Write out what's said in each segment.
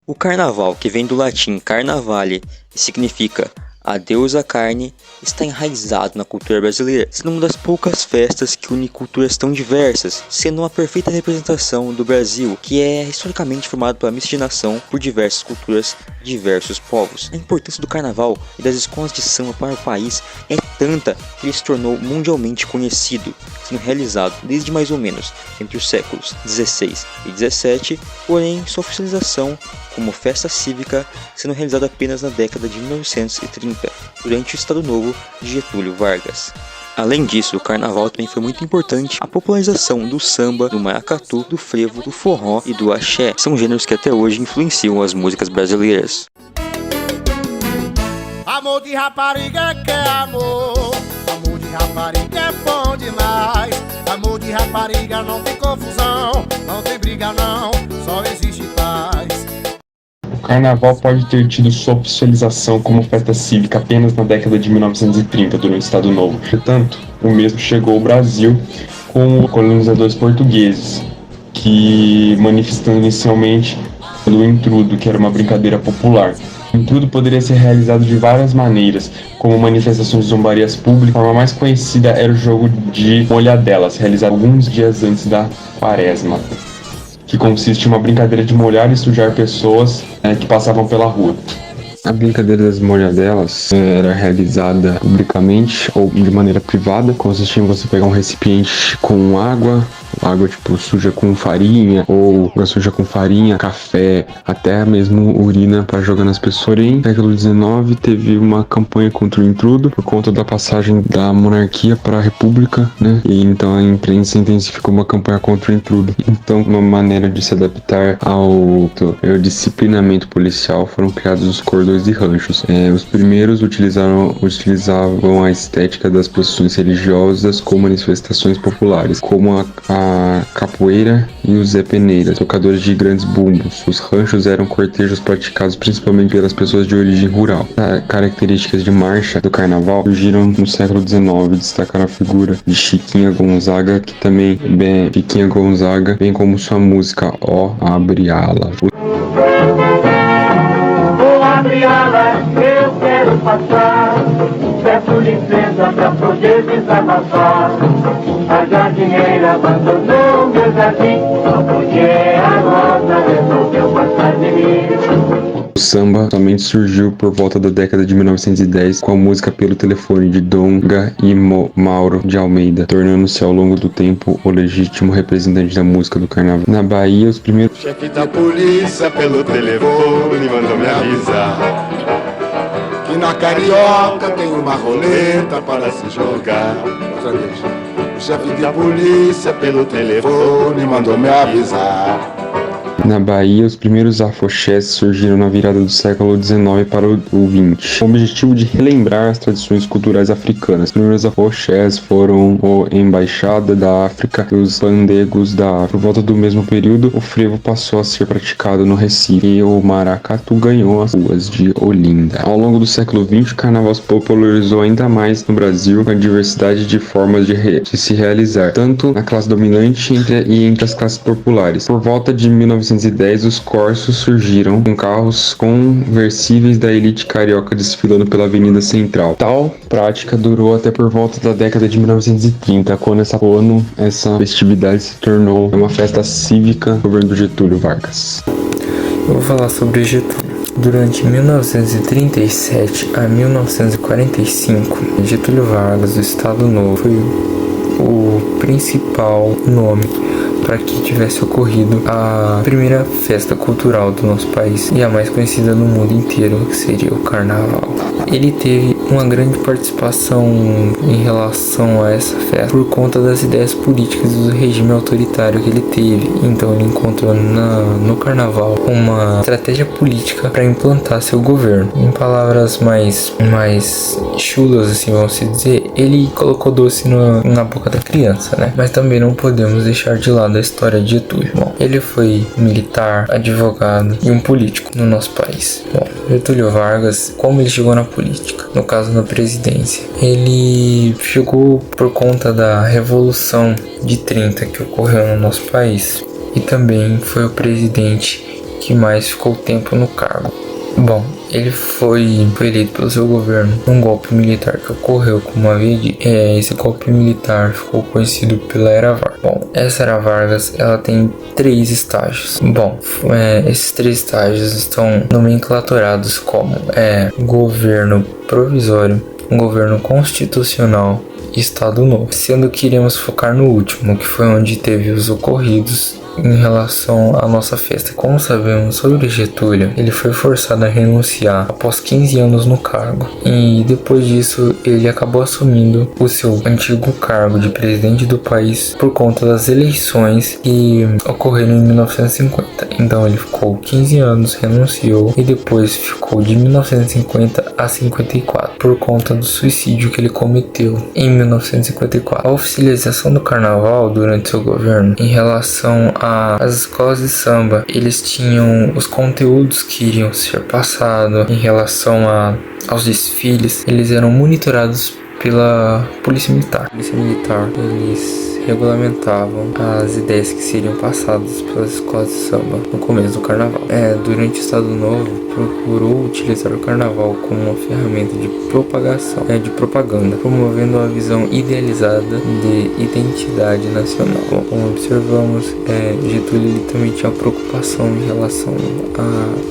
O carnaval, que vem do latim carnavale e significa adeus à carne, está enraizado na cultura brasileira, sendo uma das poucas festas que une culturas tão diversas, sendo uma perfeita representação do Brasil, que é historicamente formado pela miscigenação por diversas culturas e diversos povos. A importância do carnaval e das escolas de samba para o país é tanta que ele se tornou mundialmente conhecido, sendo realizado desde mais ou menos entre os séculos 16 e 17, porém sua oficialização como festa cívica sendo realizada apenas na década de 1930, durante o Estado Novo de Getúlio Vargas. Além disso, o carnaval também foi muito importante a popularização do samba, do maracatu, do frevo, do forró e do axé. São gêneros que até hoje influenciam as músicas brasileiras. Amor de rapariga que é amor, amor de rapariga é bom demais. Amor de rapariga não tem confusão, não tem briga não, só existe paz. O carnaval pode ter tido sua oficialização como festa cívica apenas na década de 1930, durante o Estado Novo. Portanto, o mesmo chegou ao Brasil com colonizadores portugueses, que manifestando inicialmente pelo intrudo, que era uma brincadeira popular. O intrudo poderia ser realizado de várias maneiras, como manifestações de zombarias públicas. A forma mais conhecida era o jogo de molhadelas, realizado alguns dias antes da quaresma, que consiste em uma brincadeira de molhar e sujar pessoas que passavam pela rua. A brincadeira das molhadelas era realizada publicamente ou de maneira privada. Consistia em você pegar um recipiente com água tipo suja com farinha, ou água suja com farinha, café, até mesmo urina para jogar nas pessoas. Porém, no século XIX teve uma campanha contra o intrudo por conta da passagem da monarquia para a república, né? E então a imprensa intensificou uma campanha contra o intrudo. Então, uma maneira de se adaptar ao disciplinamento policial foram criados os cordões e ranchos. Os primeiros utilizavam a estética das procissões religiosas com manifestações populares, como a capoeira e os Zé Peneira, tocadores de grandes bumbos. Os ranchos eram cortejos praticados principalmente pelas pessoas de origem rural. As características de marcha do carnaval surgiram no século XIX, destacaram a figura de Chiquinha Gonzaga, bem como sua música Ó Abre Ala. Abre ala, eu quero passar. Peço licença pra poder desabafar. A jardineira abandonou meu jardim, só porque a rosa resolveu passar de mim. O samba somente surgiu por volta da década de 1910 com a música Pelo Telefone de Donga e Mauro de Almeida, tornando-se ao longo do tempo o legítimo representante da música do carnaval. Na Bahia, os primeiros... O chefe da polícia pelo telefone mandou me avisar que na Carioca tem uma roleta para se jogar. Outra vez. O chefe da polícia pelo telefone mandou me avisar. Na Bahia, os primeiros afoxés surgiram na virada do século XIX para o XX, com o objetivo de relembrar as tradições culturais africanas. Os primeiros afoxés foram a Embaixada da África e os pandegos da África. Por volta do mesmo período, o frevo passou a ser praticado no Recife e o maracatu ganhou as ruas de Olinda. Ao longo do século XX, o carnaval se popularizou ainda mais no Brasil, com a diversidade de formas de se realizar, tanto na classe dominante e entre as classes populares. Por volta de 1910, os corsos surgiram com carros conversíveis da elite carioca desfilando pela Avenida Central. Tal prática durou até por volta da década de 1930, quando essa festividade se tornou uma festa cívica do governo do Getúlio Vargas. Eu vou falar sobre Getúlio. Durante 1937 a 1945, Getúlio Vargas, do Estado Novo, foi o principal nome para que tivesse ocorrido a primeira festa cultural do nosso país e a mais conhecida no mundo inteiro, que seria o Carnaval. Ele teve uma grande participação em relação a essa festa por conta das ideias políticas do regime autoritário que ele teve. Então ele encontrou no Carnaval uma estratégia política para implantar seu governo. Em palavras mais chulas, assim, vamos se dizer, ele colocou doce na boca da criança, né? Mas também não podemos deixar de lado a história de Getúlio. Bom, ele foi militar, advogado e um político no nosso país. Bom, Getúlio Vargas, como ele chegou na política? No caso, na presidência. Ele chegou por conta da Revolução de 30 que ocorreu no nosso país. E também foi o presidente que mais ficou tempo no cargo. Bom, ele foi eleito pelo seu governo num golpe militar que ocorreu, como havia dito. Esse golpe militar ficou conhecido pela Era Vargas. Bom, essa Era Vargas, ela tem 3 estágios. Bom, esses 3 estágios estão nomenclaturados como governo provisório, governo constitucional e Estado Novo. Sendo que iremos focar no último, que foi onde teve os ocorridos em relação à nossa festa. Como sabemos sobre Getúlio, ele foi forçado a renunciar após 15 anos no cargo, e depois disso ele acabou assumindo o seu antigo cargo de presidente do país por conta das eleições que ocorreram em 1950. Então ele ficou 15 anos, renunciou e depois ficou de 1950 a 54 por conta do suicídio que ele cometeu em 1954. A oficialização do carnaval durante seu governo em relação às escolas de samba, eles tinham os conteúdos que iriam ser passados em relação aos desfiles, eles eram monitorados pela Polícia Militar. Eles regulamentavam as ideias que seriam passadas pelas escolas de samba no começo do carnaval. Durante o Estado Novo, procurou utilizar o carnaval como uma ferramenta de propagação, de propaganda, promovendo uma visão idealizada de identidade nacional. Bom, como observamos, Getúlio ele também tinha preocupação em relação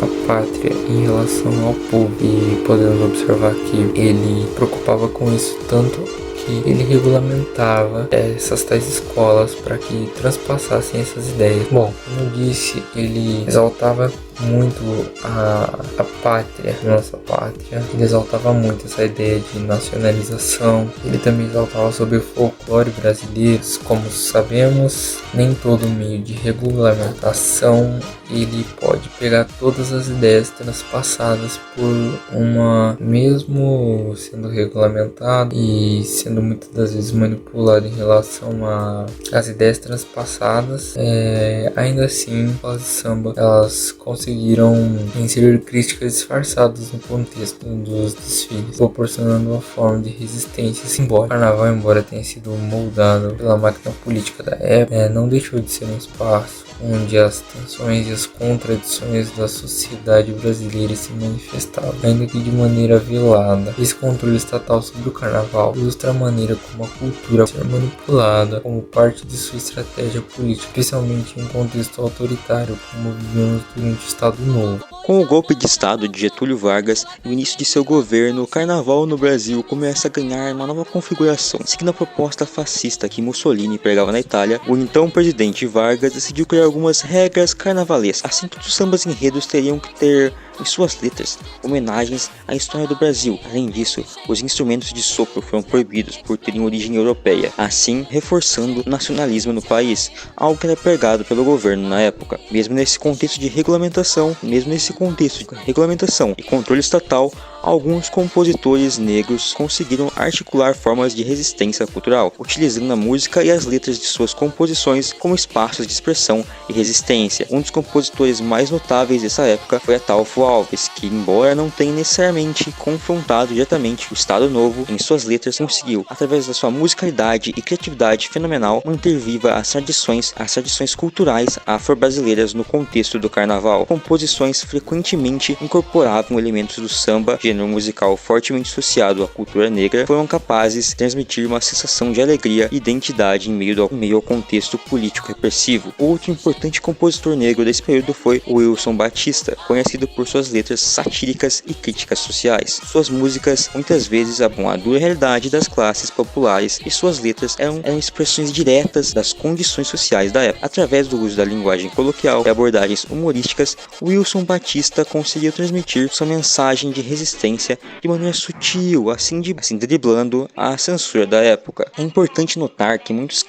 à pátria, em relação ao povo, e podemos observar que ele preocupava com isso tanto que ele regulamentava essas tais escolas para que transpassassem essas ideias. Bom, como eu disse, ele exaltava muito a pátria, nossa pátria. Ele exaltava muito essa ideia de nacionalização. Ele também exaltava sobre o folclore brasileiro. Como sabemos, nem todo meio de regulamentação ele pode pegar todas as ideias transpassadas por uma, mesmo sendo regulamentado e sendo muitas das vezes manipulado em relação às ideias transpassadas, ainda assim as samba elas conseguiram inserir críticas disfarçadas no contexto dos desfiles, proporcionando uma forma de resistência simbólica. O carnaval, embora tenha sido moldado pela máquina política da época, não deixou de ser um espaço onde as tensões e as contradições da sociedade brasileira se manifestavam, ainda que de maneira velada. Esse controle estatal sobre o carnaval ilustra a maneira como a cultura pode ser manipulada como parte de sua estratégia política, especialmente em um contexto autoritário como vivemos durante o Estado Novo. Com o golpe de Estado de Getúlio Vargas e o início de seu governo, o carnaval no Brasil começa a ganhar uma nova configuração. Seguindo a proposta fascista que Mussolini pregava na Itália, o então presidente Vargas decidiu criar algumas regras carnavalescas. Assim, todos os sambas enredos teriam que ter em suas letras homenagens à história do Brasil. Além disso, os instrumentos de sopro foram proibidos por terem origem europeia, assim reforçando o nacionalismo no país, algo que era pregado pelo governo na época. Mesmo nesse contexto de regulamentação e controle estatal, alguns compositores negros conseguiram articular formas de resistência cultural, utilizando a música e as letras de suas composições como espaços de expressão e resistência. Um dos compositores mais notáveis dessa época foi Ataulfo Alves, que, embora não tenha necessariamente confrontado diretamente o Estado Novo em suas letras, conseguiu, através da sua musicalidade e criatividade fenomenal, manter viva as tradições culturais afro-brasileiras no contexto do carnaval. Composições frequentemente incorporavam elementos do samba, gênero musical fortemente associado à cultura negra, foram capazes de transmitir uma sensação de alegria e identidade em meio ao contexto político repressivo. Outro importante compositor negro desse período foi Wilson Batista, conhecido por suas letras satíricas e críticas sociais. Suas músicas muitas vezes abordam a dura realidade das classes populares e suas letras eram expressões diretas das condições sociais da época. Através do uso da linguagem coloquial e abordagens humorísticas, Wilson Batista conseguiu transmitir sua mensagem de resistência de maneira sutil, assim driblando a censura da época. É importante notar que em muitos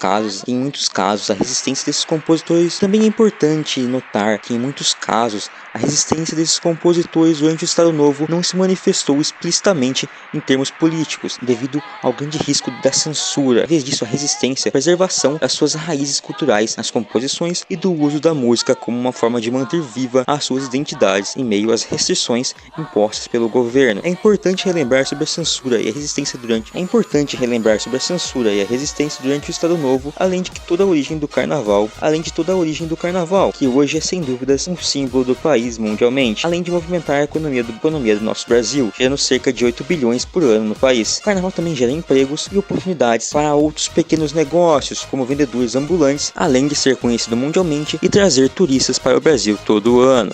casos a resistência desses compositores também é importante notar que em muitos casos a resistência desses compositores durante o Estado Novo não se manifestou explicitamente em termos políticos, devido ao grande risco da censura. Em vez disso, a resistência é a preservação das suas raízes culturais nas composições e do uso da música como uma forma de manter viva as suas identidades em meio às restrições impostas pelo governo. É importante relembrar sobre a censura e a resistência durante o Estado Novo, além de toda a origem do carnaval, que hoje é sem dúvidas um símbolo do país. país mundialmente, além de movimentar a economia do nosso Brasil, gerando cerca de 8 bilhões por ano no país. O carnaval também gera empregos e oportunidades para outros pequenos negócios, como vendedores ambulantes, além de ser conhecido mundialmente e trazer turistas para o Brasil todo ano.